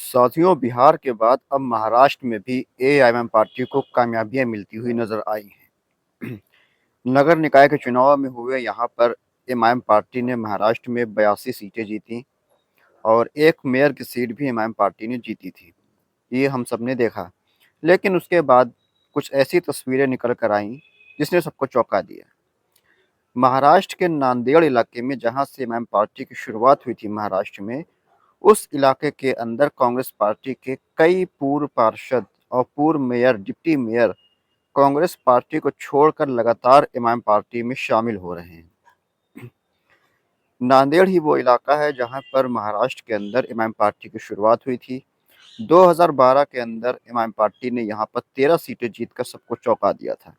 साथियों, बिहार के बाद अब महाराष्ट्र में भी एआईएमआईएम पार्टी को कामयाबियां मिलती हुई नजर आई हैं। नगर निकाय के चुनाव में हुए यहाँ पर एमआईएम पार्टी ने महाराष्ट्र में 82 सीटें जीती और एक मेयर की सीट भी एमआईएम पार्टी ने जीती थी। ये हम सब ने देखा। लेकिन उसके बाद कुछ ऐसी तस्वीरें निकल कर आईं जिसने सबको चौंका दिया। महाराष्ट्र के नांदेड़ इलाके में जहाँ से एमआईएम पार्टी की शुरुआत हुई थी महाराष्ट्र में, उस इलाके के अंदर कांग्रेस पार्टी के कई पूर्व पार्षद और पूर्व mayor, deputy mayor Congress party को छोड़कर लगातार इमाम पार्टी में शामिल हो रहे हैं। नांदेड़ ही वो इलाका है जहां पर महाराष्ट्र के अंदर इमाम पार्टी की शुरुआत हुई थी। 2012 के अंदर इमाम पार्टी ने यहां पर 13 सीटें जीतकर सबको चौंका दिया था।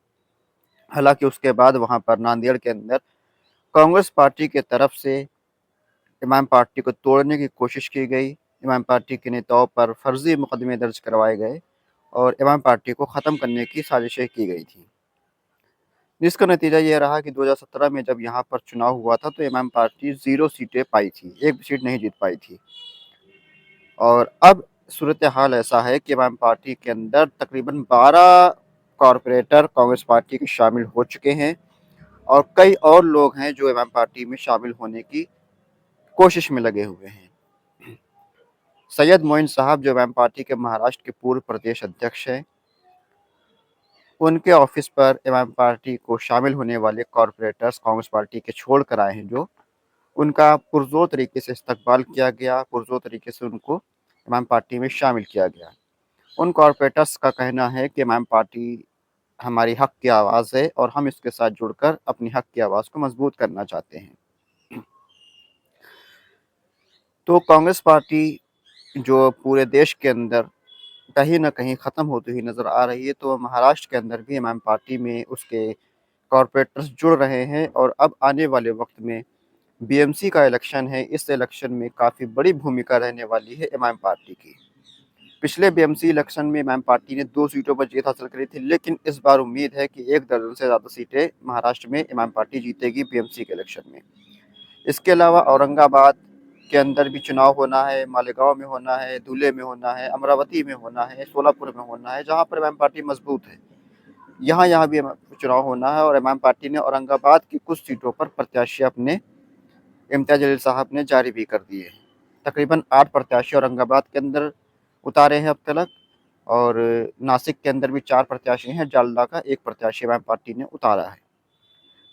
हालांकि उसके बाद वहां पर नांदेड़ के अंदर कांग्रेस पार्टी के तरफ से इमाम पार्टी को तोड़ने की कोशिश की गई। इमाम पार्टी के नेताओं पर फर्जी मुकदमे दर्ज करवाए गए और इमाम पार्टी को ख़त्म करने की साजिशें की गई थी, जिसका नतीजा ये रहा कि 2017 में जब यहाँ पर चुनाव हुआ था तो इमाम पार्टी 0 सीटें पाई थी, एक भी सीट नहीं जीत पाई थी। और अब सूरत हाल ऐसा है कि इमाम पार्टी के अंदर तकरीबन 12 कॉरपोरेटर कांग्रेस पार्टी के शामिल हो चुके हैं और कई और लोग हैं जो इमाम पार्टी में शामिल होने की कोशिश में लगे हुए हैं। सैयद मोइन साहब जो इमाम पार्टी के महाराष्ट्र के पूर्व प्रदेश अध्यक्ष हैं, उनके ऑफिस पर इमाम पार्टी को शामिल होने वाले कॉरपोरेटर्स कांग्रेस पार्टी के छोड़ कर आए हैं, जो उनका पुरजोर तरीके से इस्तकबाल किया गया, पुरजोर तरीके से उनको इमाम पार्टी में शामिल किया गया। उन कॉरपोरेटर्स का कहना है कि इमाम पार्टी हमारी हक की आवाज़ है और हम इसके साथ जुड़कर अपनी हक की आवाज़ को मजबूत करना चाहते हैं। तो कांग्रेस पार्टी जो पूरे देश के अंदर कहीं न कहीं ख़त्म होती हुई नज़र आ रही है, तो महाराष्ट्र के अंदर भी इमाम पार्टी में उसके कॉरपोरेटर्स जुड़ रहे हैं और अब आने वाले वक्त में बीएमसी का इलेक्शन है। इस इलेक्शन में काफ़ी बड़ी भूमिका रहने वाली है इमाम पार्टी की। पिछले बीएमसी इलेक्शन में इमाम पार्टी ने 2 सीटों पर जीत हासिल करी थी, लेकिन इस बार उम्मीद है कि 1 दर्जन से ज़्यादा सीटें महाराष्ट्र में इमाम पार्टी जीतेगी बीएमसी के इलेक्शन में। इसके अलावा औरंगाबाद के अंदर भी चुनाव होना है, मालेगांव में होना है, धुले में होना है, अमरावती में होना है, सोलापुर में होना है, जहाँ पर इमाम पार्टी मजबूत है। यहाँ भी चुनाव होना है और इमाम पार्टी ने औरंगाबाद की कुछ सीटों पर प्रत्याशी अपने इम्तियाज जलील साहब ने जारी भी कर दिए हैं। तकरीबन 8 प्रत्याशी औरंगाबाद के अंदर उतारे हैं अब तक और नासिक के अंदर भी 4 प्रत्याशी हैं, जालदा का 1 प्रत्याशी इमाम पार्टी ने उतारा है।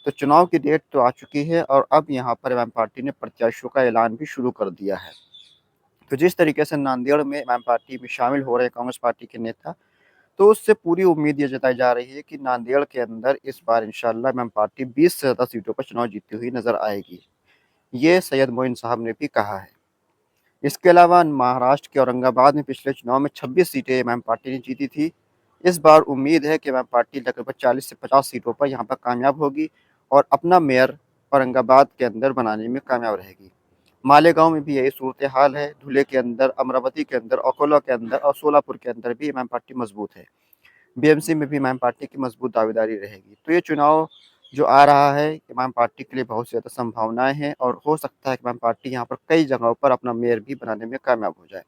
तो चुनाव की डेट तो आ चुकी है और अब यहाँ पर इमाम पार्टी ने प्रत्याशियों का ऐलान भी शुरू कर दिया है। तो जिस तरीके से नांदेड़ में इमाम पार्टी में शामिल हो रहे हैं कांग्रेस पार्टी के नेता, तो उससे पूरी उम्मीद ये जताई जा रही है कि नांदेड़ के अंदर इस बार इंशाअल्लाह इमाम पार्टी 20 से ज़्यादा सीटों पर चुनाव जीतती हुई नजर आएगी। ये सैयद मोइन साहब ने भी कहा है। इसके अलावा महाराष्ट्र के औरंगाबाद में पिछले चुनाव में 26 सीटें इमाम पार्टी ने जीती थी। इस बार उम्मीद है कि इमाम पार्टी लगभग 40 से 50 सीटों पर यहाँ पर कामयाब होगी और अपना मेयर औरंगाबाद के अंदर बनाने में कामयाब रहेगी। मालेगांव में भी यही सूरत हाल है। धुले के अंदर, अमरावती के अंदर, अकोला के अंदर और सोलापुर के अंदर भी इमाम पार्टी मजबूत है। बीएमसी में भी इमाम पार्टी की मजबूत दावेदारी रहेगी। तो ये चुनाव जो आ रहा है, इमाम पार्टी के लिए बहुत ज़्यादा संभावनाएं हैं और हो सकता है कि इमाम पार्टी यहाँ पर कई जगहों पर अपना मेयर भी बनाने में कामयाब हो जाए।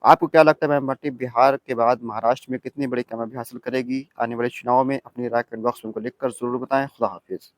आपको क्या लगता है इमाम पार्टी बिहार के बाद महाराष्ट्र में कितनी बड़ी कामयाबी हासिल करेगी? आने वाले चुनाव में अपनी राय कमेंट बॉक्स में उनको लिखकर ज़रूर बताएं। खुदा हाफिज़।